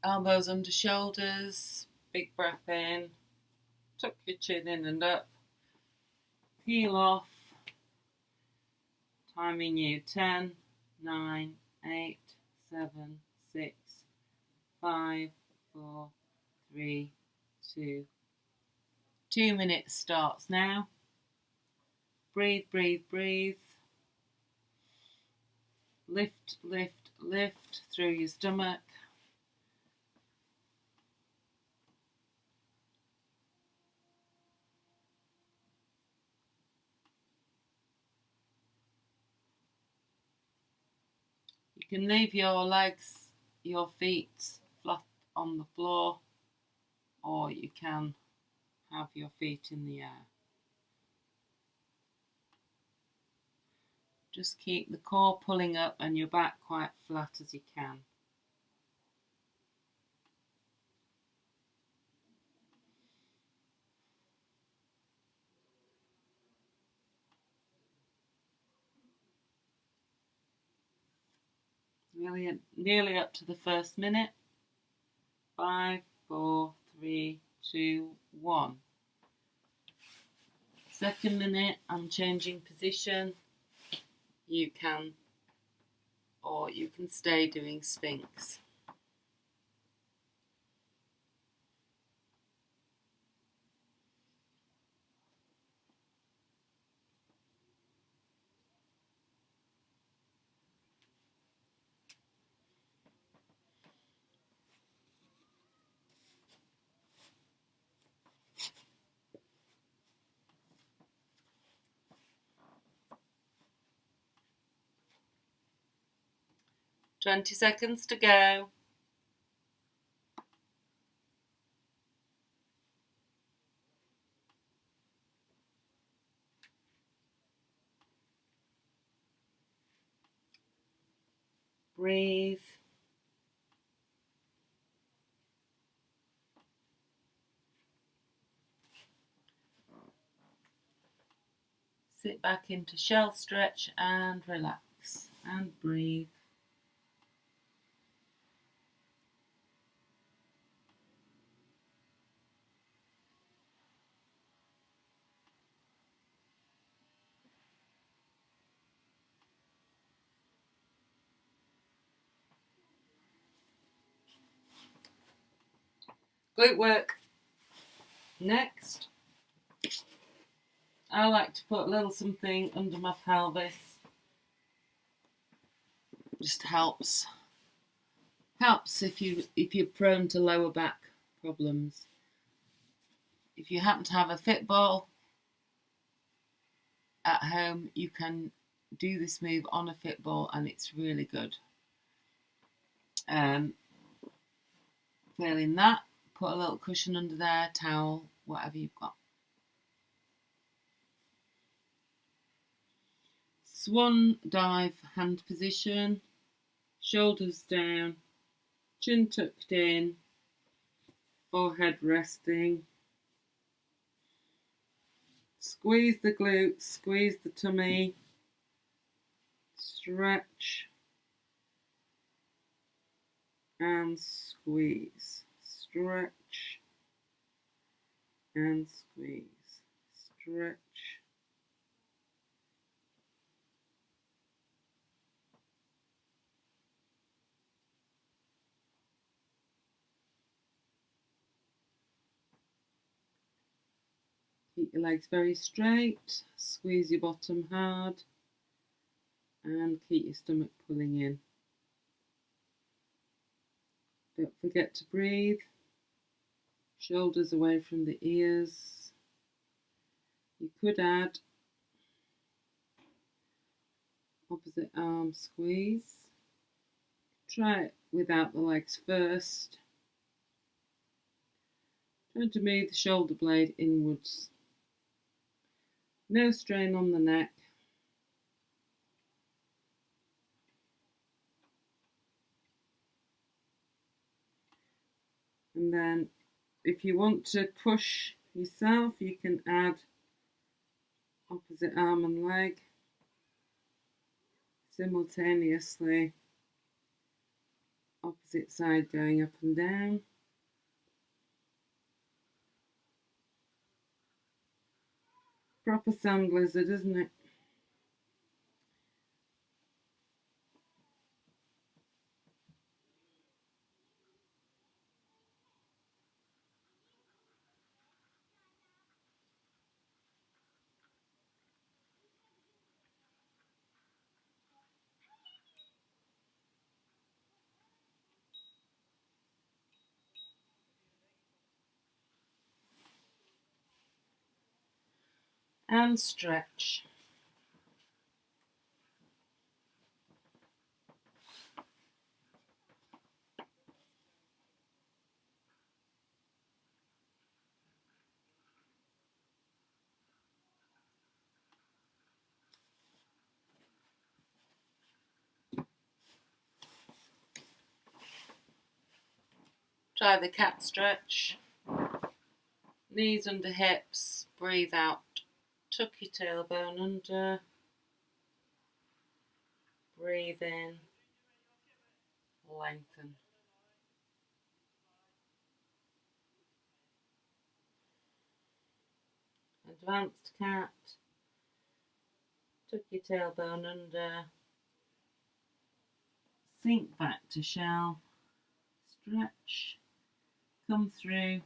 Elbows under shoulders, big breath in, tuck your chin in and up, peel off, timing you 10, 9, 8, 7, 6, 5, 4, 3, 2. 2 minutes starts now. Breathe, breathe, breathe. Lift, lift, lift through your stomach. You can leave your legs, your feet flat on the floor, or you can have your feet in the air. Just keep the core pulling up and your back quite flat as you can. Nearly up to the first minute. 5, 4, 3, 2, 1. Second minute, I'm changing position. You can stay doing Sphinx. Twenty seconds to go. Breathe. Sit back into shell stretch and relax and breathe. Glute work. Next, I like to put a little something under my pelvis. Just helps if you're prone to lower back problems. If you happen to have a fit ball at home, you can do this move on a fit ball and it's really good. Failing that, put a little cushion under there, towel, whatever you've got. Swan dive hand position, shoulders down, chin tucked in, forehead resting. Squeeze the glutes, squeeze the tummy, stretch and squeeze, stretch and squeeze, stretch. Keep your legs very straight, squeeze your bottom hard and keep your stomach pulling in. Don't forget to breathe. Shoulders away from the ears. You could add opposite arm squeeze. Try it without the legs first. Try to move the shoulder blade inwards. No strain on the neck. And then if you want to push yourself, you can add opposite arm and leg simultaneously Opposite side going up and down. Proper sand lizard, isn't it? And stretch. Try the cat stretch. Knees under hips, breathe out. Tuck your tailbone under. Breathe in. Lengthen. Advanced cat. Tuck your tailbone under. Sink back to shell. Stretch. Come through.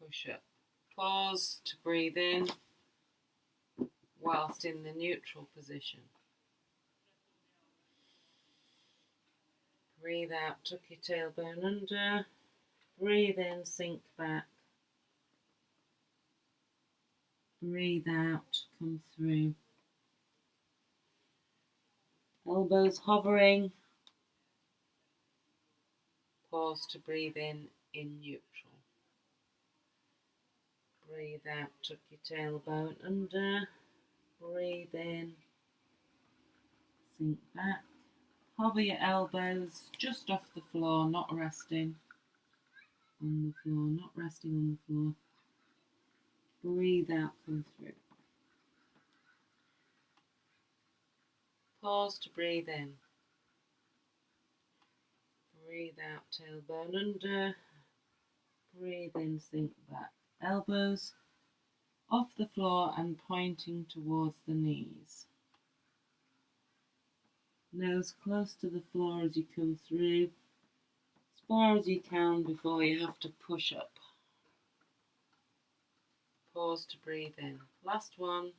Push up. Pause to breathe in whilst in the neutral position. Breathe out, tuck your tailbone under. Breathe in, sink back. Breathe out, come through. Elbows hovering. Pause to breathe in neutral. Breathe out, tuck your tailbone under. Breathe in, sink back. Hover your elbows just off the floor, not resting on the floor, not resting on the floor. Breathe out, come through. Pause to breathe in. Breathe out, tailbone under. Breathe in, sink back. Elbows off the floor and pointing towards the knees. Nose close to the floor as you come through, as far as you can before you have to push up. Pause to breathe in. Last one.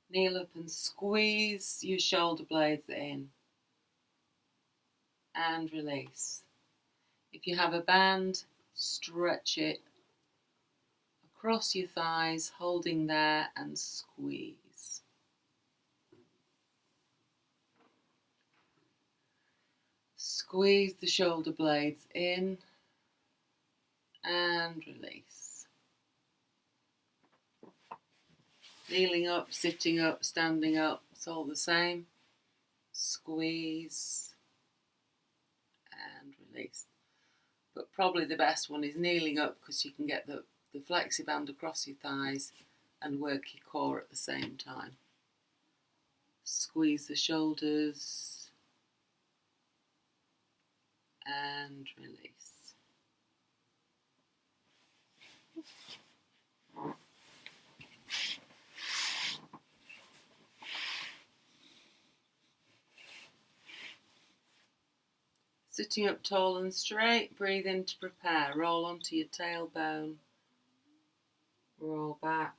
Kneel up and squeeze your shoulder blades in and release. If you have a band, stretch it across your thighs, holding there, and squeeze. Squeeze the shoulder blades in and release. Kneeling up, sitting up, standing up, it's all the same. Squeeze and release. But probably the best one is kneeling up because you can get the flexi band across your thighs and work your core at the same time. Squeeze the shoulders and release. Sitting up tall and straight, breathe in to prepare. Roll onto your tailbone. Roll back.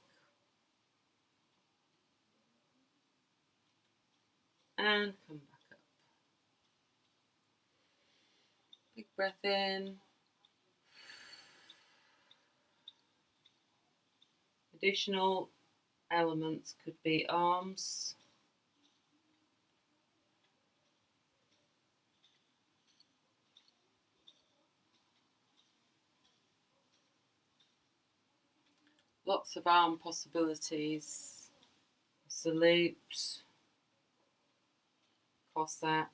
And come back up. Big breath in. Additional elements could be arms. Lots of arm possibilities. Salute, Cossack,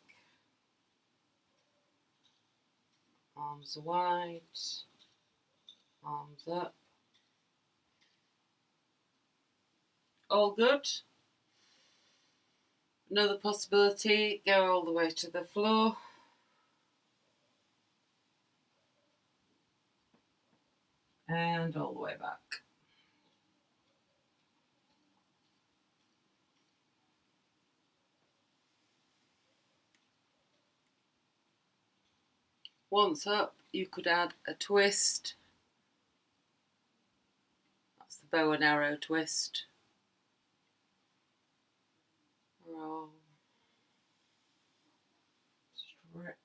arms wide, arms up. All good. Another possibility, go all the way to the floor. And all the way back. Once up, you could add a twist. That's the bow and arrow twist. Roll. Stretch.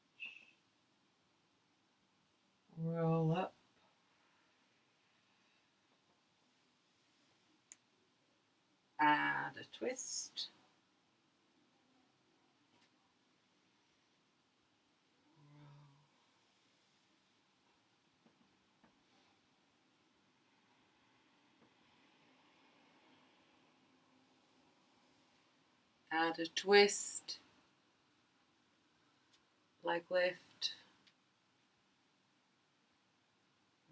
Roll up. Add a twist. Add a twist, leg lift,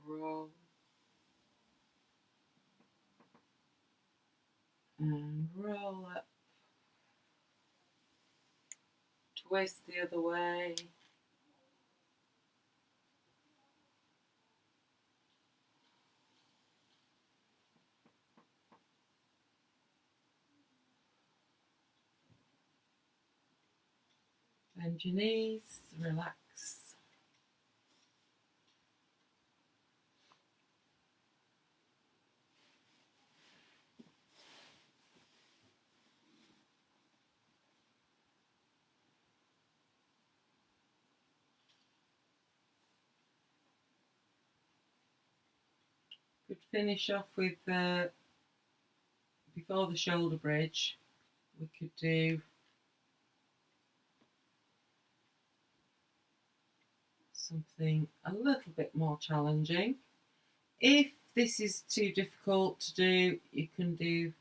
roll, and roll up, twist the other way, bend your knees, relax. Could finish off with before the shoulder bridge, we could do something a little bit more challenging. If this is too difficult to do, you can do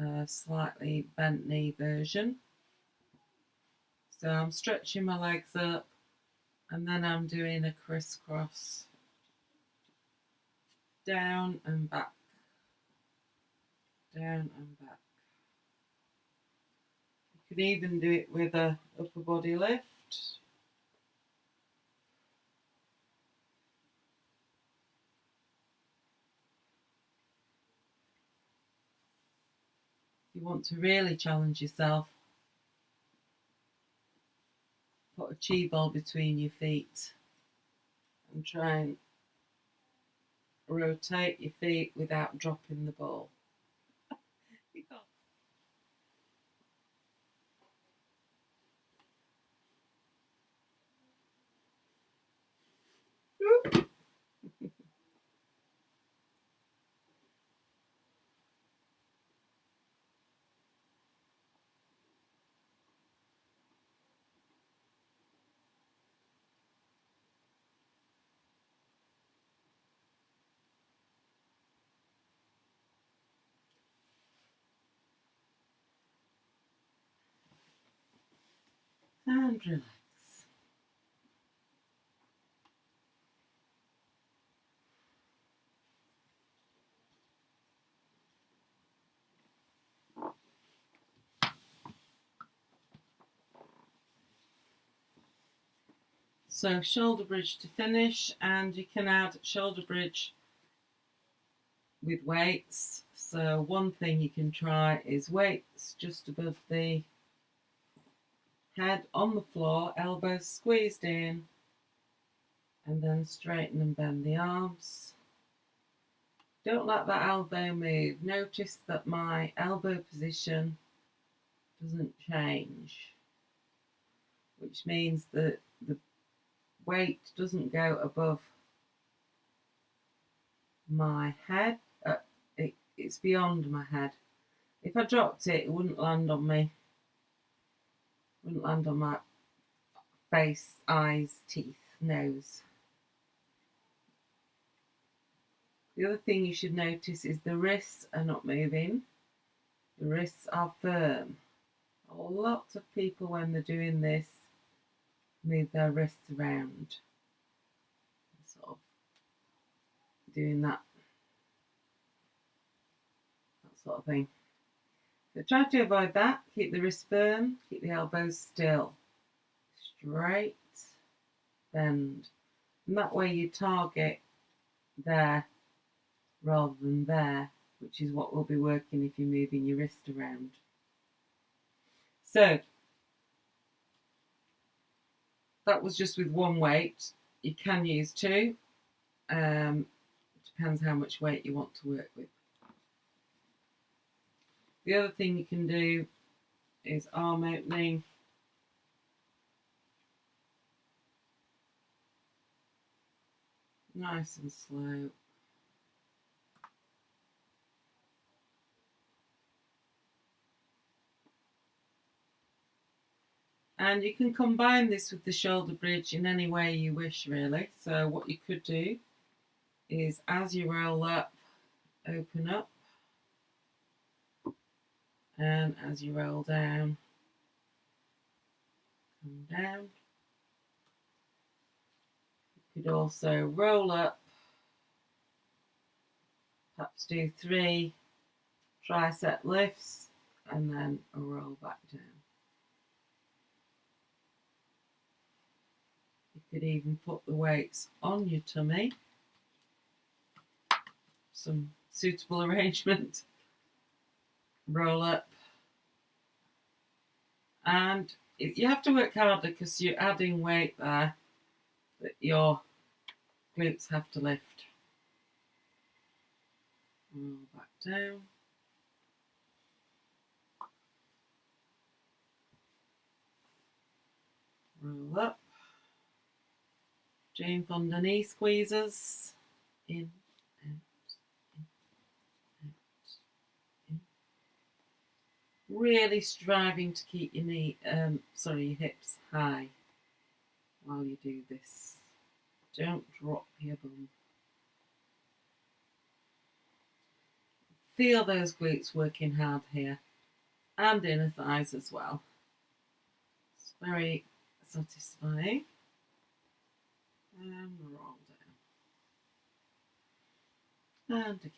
a slightly bent knee version. So I'm stretching my legs up and then I'm doing a crisscross. Down and back. Down and back. You can even do it with a upper body lift. If you want to really challenge yourself, put a chi ball between your feet and try and rotate your feet without dropping the ball. And relax. So shoulder bridge to finish, and you can add shoulder bridge with weights. So one thing you can try is weights just above the head on the floor, elbows squeezed in, and then straighten and bend the arms. Don't let that elbow move. Notice that my elbow position doesn't change, which means that the weight doesn't go above my head. It's beyond my head. If I dropped it, it wouldn't land on me. Wouldn't land on my face, eyes, teeth, nose. The other thing you should notice is the wrists are not moving. The wrists are firm. A lot of people, when they're doing this, move their wrists around. Sort of doing that sort of thing. So try to avoid that. Keep the wrists firm, keep the elbows still. Straight, bend. And that way you target there rather than there, which is what will be working if you're moving your wrist around. So that was just with one weight. You can use two. Depends how much weight you want to work with. The other thing you can do is arm opening. Nice and slow. And you can combine this with the shoulder bridge in any way you wish, really. So what you could do is, as you roll up, open up. And as you roll down, come down. You could also roll up, perhaps do 3 tricep lifts, and then a roll back down. You could even put the weights on your tummy. Some suitable arrangement. Roll up. And you have to work harder because you're adding weight there that your glutes have to lift. Roll back down. Roll up. Jump under knee squeezes. In, out, in, out, in. Really striving to keep your your hips high while you do this. Don't drop your bum. Feel those glutes working hard here, and inner thighs as well. It's very satisfying. And roll down. And again.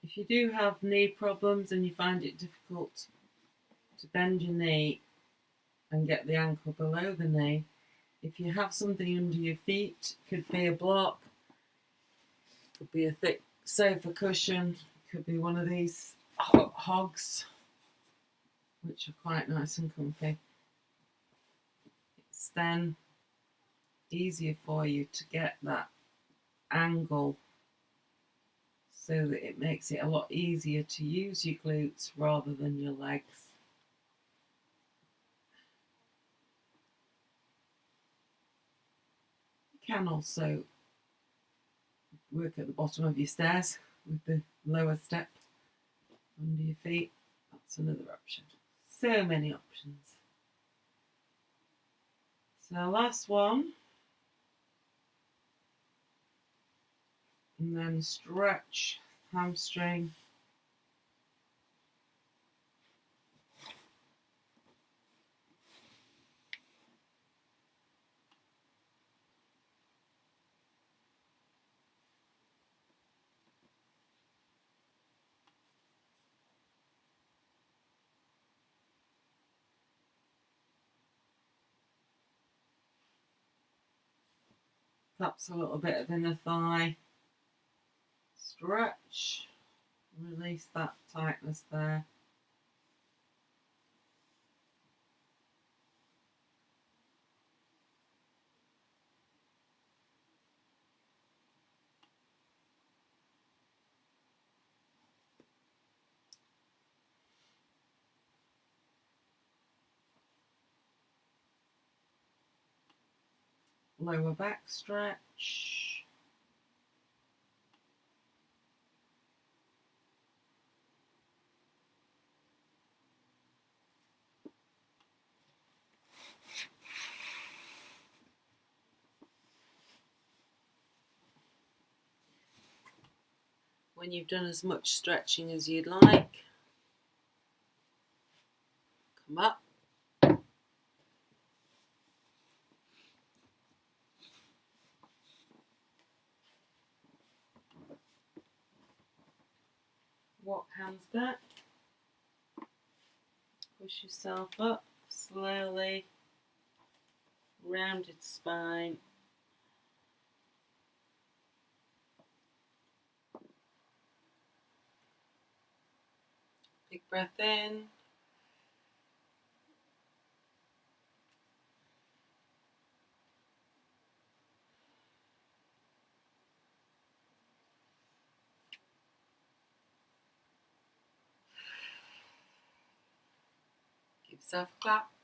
If you do have knee problems and you find it difficult to bend your knee and get the ankle below the knee, if you have something under your feet, could be a block, could be a thick sofa cushion, could be one of these hogs, which are quite nice and comfy. It's then easier for you to get that angle so that it makes it a lot easier to use your glutes rather than your legs. You can also work at the bottom of your stairs with the lower step under your feet. That's another option. So many options. So last one. And then stretch hamstring. Perhaps a little bit of inner thigh. Stretch, release that tightness there. Lower back stretch. when you've done as much stretching as you'd like, come up. Walk hands back. Push yourself up slowly. Rounded spine. Big breath in. Give yourself a clap.